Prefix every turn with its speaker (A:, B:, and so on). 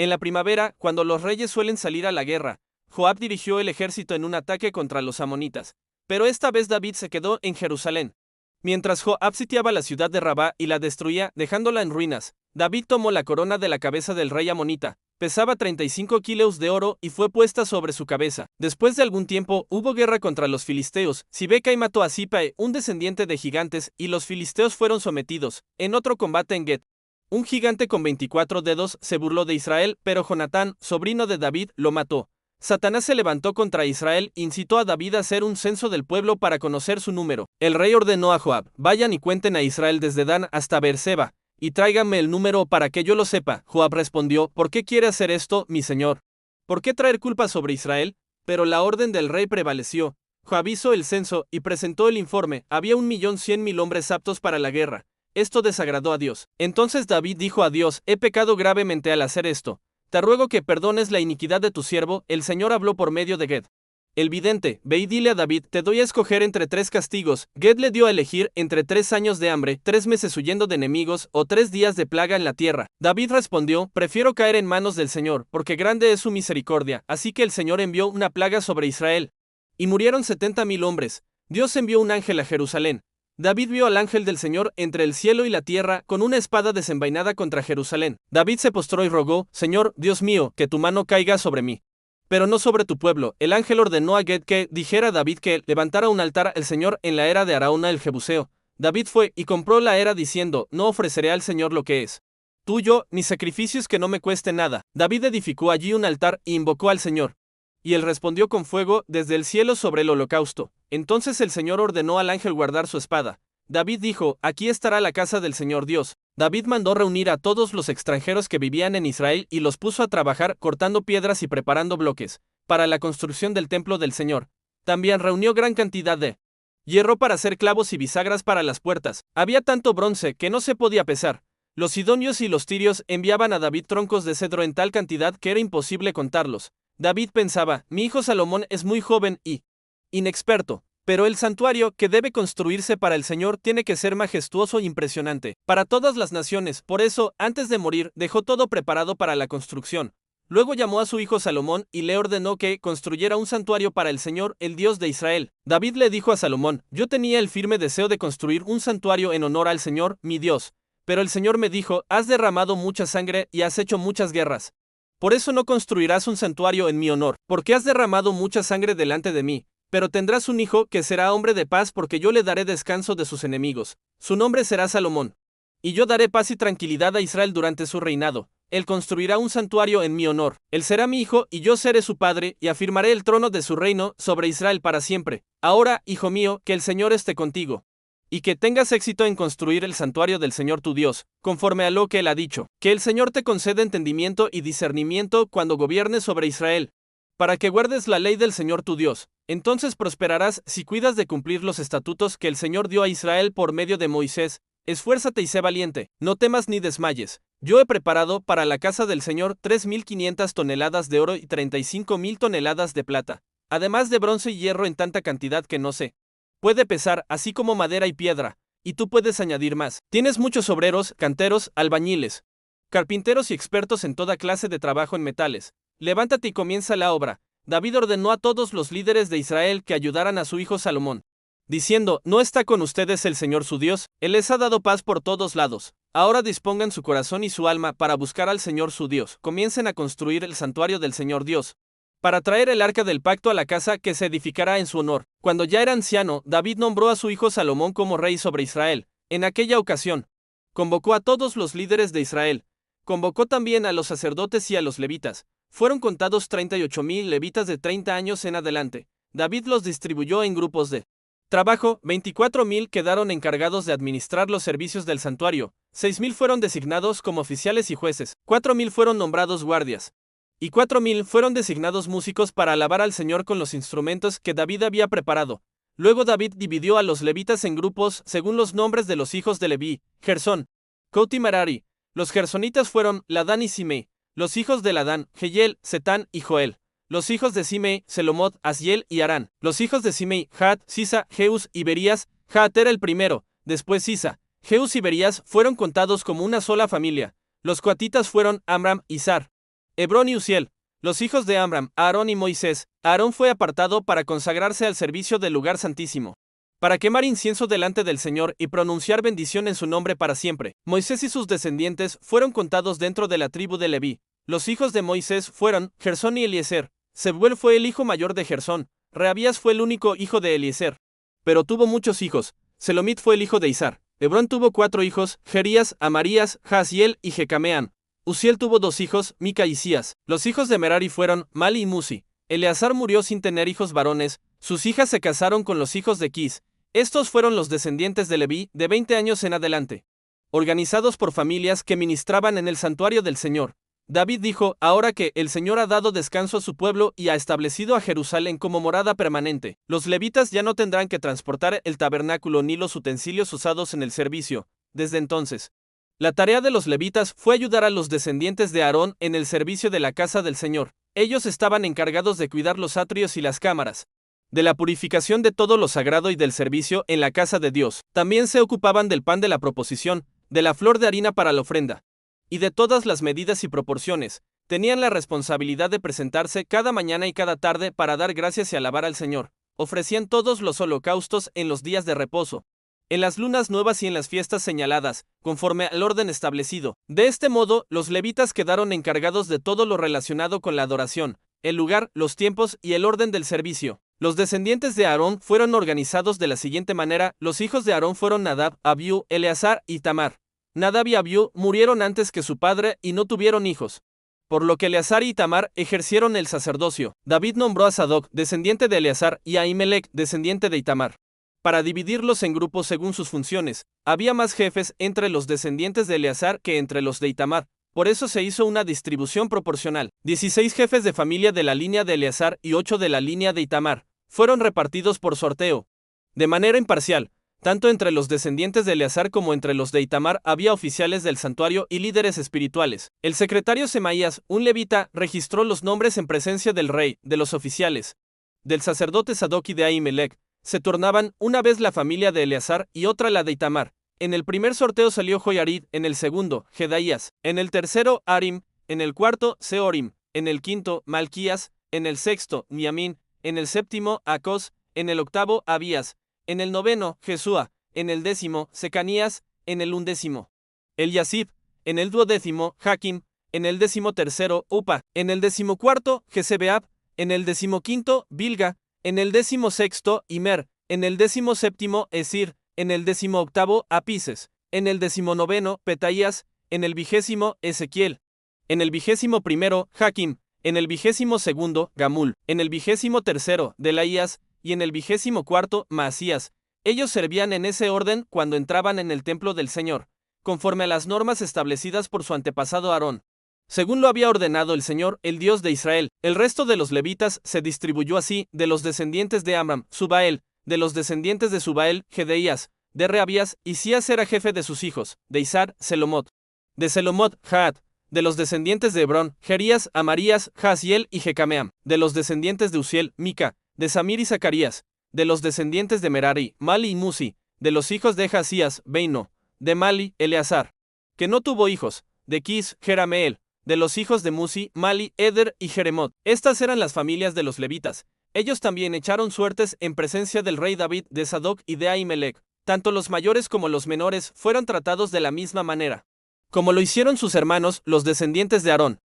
A: En la primavera, cuando los reyes suelen salir a la guerra, Joab dirigió el ejército en un ataque contra los amonitas. Pero esta vez David se quedó en Jerusalén. Mientras Joab sitiaba la ciudad de Rabá y la destruía, dejándola en ruinas, David tomó la corona de la cabeza del rey amonita. Pesaba 35 kilos de oro y fue puesta sobre su cabeza. Después de algún tiempo, hubo guerra contra los filisteos. Sibecai mató a Sipae, un descendiente de gigantes, y los filisteos fueron sometidos. En otro combate en Get, un gigante con 24 dedos se burló de Israel, pero Jonatán, sobrino de David, lo mató. Satanás se levantó contra Israel e incitó a David a hacer un censo del pueblo para conocer su número. El rey ordenó a Joab: vayan y cuenten a Israel desde Dan hasta Beerseba, y tráiganme el número para que yo lo sepa. Joab respondió: ¿por qué quiere hacer esto, mi señor? ¿Por qué traer culpa sobre Israel? Pero la orden del rey prevaleció. Joab hizo el censo y presentó el informe. Había 1.100.000 hombres aptos para la guerra. Esto desagradó a Dios. Entonces David dijo a Dios: he pecado gravemente al hacer esto. Te ruego que perdones la iniquidad de tu siervo. El Señor habló por medio de Ged, el vidente: ve y dile a David, te doy a escoger entre 3 castigos. Ged le dio a elegir entre 3 años de hambre, 3 meses huyendo de enemigos, o 3 días de plaga en la tierra. David respondió: prefiero caer en manos del Señor, porque grande es su misericordia. Así que el Señor envió una plaga sobre Israel, y murieron 70.000 hombres. Dios envió un ángel a Jerusalén. David vio al ángel del Señor entre el cielo y la tierra con una espada desenvainada contra Jerusalén. David se postró y rogó: Señor, Dios mío, que tu mano caiga sobre mí, pero no sobre tu pueblo. El ángel ordenó a Ged que dijera a David que levantara un altar al Señor en la era de Arauna el Jebuseo. David fue y compró la era diciendo: no ofreceré al Señor lo que es tuyo, ni sacrificios que no me cueste nada. David edificó allí un altar e invocó al Señor, y él respondió con fuego desde el cielo sobre el holocausto. Entonces el Señor ordenó al ángel guardar su espada. David dijo: aquí estará la casa del Señor Dios. David mandó reunir a todos los extranjeros que vivían en Israel y los puso a trabajar cortando piedras y preparando bloques para la construcción del templo del Señor. También reunió gran cantidad de hierro para hacer clavos y bisagras para las puertas. Había tanto bronce que no se podía pesar. Los sidonios y los tirios enviaban a David troncos de cedro en tal cantidad que era imposible contarlos. David pensaba: mi hijo Salomón es muy joven y inexperto, pero el santuario que debe construirse para el Señor tiene que ser majestuoso e impresionante para todas las naciones. Por eso, antes de morir, dejó todo preparado para la construcción. Luego llamó a su hijo Salomón y le ordenó que construyera un santuario para el Señor, el Dios de Israel. David le dijo a Salomón: yo tenía el firme deseo de construir un santuario en honor al Señor, mi Dios, pero el Señor me dijo: has derramado mucha sangre y has hecho muchas guerras. Por eso no construirás un santuario en mi honor, porque has derramado mucha sangre delante de mí. Pero tendrás un hijo que será hombre de paz, porque yo le daré descanso de sus enemigos. Su nombre será Salomón. Y yo daré paz y tranquilidad a Israel durante su reinado. Él construirá un santuario en mi honor. Él será mi hijo y yo seré su padre, y afirmaré el trono de su reino sobre Israel para siempre. Ahora, hijo mío, que el Señor esté contigo, y que tengas éxito en construir el santuario del Señor tu Dios, conforme a lo que Él ha dicho. Que el Señor te conceda entendimiento y discernimiento cuando gobiernes sobre Israel, para que guardes la ley del Señor tu Dios. Entonces prosperarás si cuidas de cumplir los estatutos que el Señor dio a Israel por medio de Moisés. Esfuérzate y sé valiente, no temas ni desmayes. Yo he preparado para la casa del Señor 3.500 toneladas de oro y 35.000 toneladas de plata, además de bronce y hierro en tanta cantidad que no se puede pesar, así como madera y piedra, y tú puedes añadir más. Tienes muchos obreros, canteros, albañiles, carpinteros y expertos en toda clase de trabajo en metales. Levántate y comienza la obra. David ordenó a todos los líderes de Israel que ayudaran a su hijo Salomón, diciendo: ¿no está con ustedes el Señor su Dios? Él les ha dado paz por todos lados. Ahora dispongan su corazón y su alma para buscar al Señor su Dios. Comiencen a construir el santuario del Señor Dios, para traer el arca del pacto a la casa que se edificará en su honor. Cuando ya era anciano, David nombró a su hijo Salomón como rey sobre Israel. En aquella ocasión, convocó a todos los líderes de Israel. Convocó también a los sacerdotes y a los levitas. Fueron contados 38.000 levitas de 30 años en adelante. David los distribuyó en grupos de trabajo. 24.000 quedaron encargados de administrar los servicios del santuario. 6.000 fueron designados como oficiales y jueces. 4.000 fueron nombrados guardias, y 4.000 fueron designados músicos para alabar al Señor con los instrumentos que David había preparado. Luego David dividió a los levitas en grupos según los nombres de los hijos de Leví: Gersón, Coat y Merari. Los gersonitas fueron Ladán y Simei. Los hijos de Ladán: Jehiel, Setán y Joel. Los hijos de Simei: Selomot, Asiel y Arán. Los hijos de Simei: Jaat, Sisa, Jeus y Berías. Jaat era el primero, después Sisa. Jeus y Berías fueron contados como una sola familia. Los coatitas fueron Amram y Sar. Hebrón y Uziel, los hijos de Amram, Aarón y Moisés. Aarón fue apartado para consagrarse al servicio del lugar santísimo, para quemar incienso delante del Señor y pronunciar bendición en su nombre para siempre. Moisés y sus descendientes fueron contados dentro de la tribu de Leví. Los hijos de Moisés fueron Gersón y Eliezer. Sebuel fue el hijo mayor de Gersón. Rehabías fue el único hijo de Eliezer, pero tuvo muchos hijos. Selomit fue el hijo de Izar. Hebrón tuvo 4 hijos, Jerías, Amarías, Jaasiel y Jecameán. Uziel tuvo 2 hijos, Mica y Isías. Los hijos de Merari fueron Mali y Musi. Eleazar murió sin tener hijos varones. Sus hijas se casaron con los hijos de Quis. Estos fueron los descendientes de Leví de 20 años en adelante, organizados por familias que ministraban en el santuario del Señor. David dijo: ahora que el Señor ha dado descanso a su pueblo y ha establecido a Jerusalén como morada permanente, los levitas ya no tendrán que transportar el tabernáculo ni los utensilios usados en el servicio. Desde entonces, la tarea de los levitas fue ayudar a los descendientes de Aarón en el servicio de la casa del Señor. Ellos estaban encargados de cuidar los atrios y las cámaras, de la purificación de todo lo sagrado y del servicio en la casa de Dios. También se ocupaban del pan de la proposición, de la flor de harina para la ofrenda, y de todas las medidas y proporciones. Tenían la responsabilidad de presentarse cada mañana y cada tarde para dar gracias y alabar al Señor. Ofrecían todos los holocaustos en los días de reposo, en las lunas nuevas y en las fiestas señaladas, conforme al orden establecido. De este modo, los levitas quedaron encargados de todo lo relacionado con la adoración, el lugar, los tiempos y el orden del servicio. Los descendientes de Aarón fueron organizados de la siguiente manera. Los hijos de Aarón fueron Nadab, Abiú, Eleazar y Tamar. Nadab y Abiú murieron antes que su padre y no tuvieron hijos, por lo que Eleazar y Tamar ejercieron el sacerdocio. David nombró a Sadoc, descendiente de Eleazar, y a Ahimelech, descendiente de Itamar, para dividirlos en grupos según sus funciones. Había más jefes entre los descendientes de Eleazar que entre los de Itamar, por eso se hizo una distribución proporcional. 16 jefes de familia de la línea de Eleazar y 8 de la línea de Itamar fueron repartidos por sorteo, de manera imparcial. Tanto entre los descendientes de Eleazar como entre los de Itamar había oficiales del santuario y líderes espirituales. El secretario Semaías, un levita, registró los nombres en presencia del rey, de los oficiales, del sacerdote Sadoc y de Ahimelech. Se turnaban una vez la familia de Eleazar y otra la de Itamar. En el primer sorteo salió Joyarid, en el segundo, Jedaías, en el tercero, Arim, en el cuarto, Seorim, en el quinto, Malquías, en el sexto, Miamín, en el séptimo, Acos, en el octavo, Abías, en el noveno, Jesúa, en el décimo, Secanías, en el undécimo, Eliasib, en el duodécimo, Jaquim, en el decimotercero, Upa, en el decimocuarto, Jesebeab, en el decimoquinto, Bilga, en el decimosexto, Imer, en el decimoséptimo, Esir, en el decimoctavo, Apises, en el decimonoveno, Petaías, en el 20º, Ezequiel, en el 21º, Jaquim, en el 22º, Gamul, en el 23º, Delaías, y en el 24º, Maasías. Ellos servían en ese orden cuando entraban en el templo del Señor, conforme a las normas establecidas por su antepasado Aarón, según lo había ordenado el Señor, el Dios de Israel. El resto de los levitas se distribuyó así: de los descendientes de Amram, Subael; de los descendientes de Subael, Gedeías; de Rehabías, Isías era jefe de sus hijos; de Izar, Selomot; de Selomot, Jaat; de los descendientes de Hebrón, Jerías, Amarías, Jaasiel y Jecameam; de los descendientes de Uziel, Mica; de Samir y Zacarías; de los descendientes de Merari, Mali y Musi; de los hijos de Jasías, Beino; de Mali, Eleazar, que no tuvo hijos; de Quis, Jerameel; de los hijos de Musi, Mali, Eder y Jeremot. Estas eran las familias de los levitas. Ellos también echaron suertes en presencia del rey David, de Sadoc y de Ahimelech. Tanto los mayores como los menores fueron tratados de la misma manera, como lo hicieron sus hermanos, los descendientes de Aarón.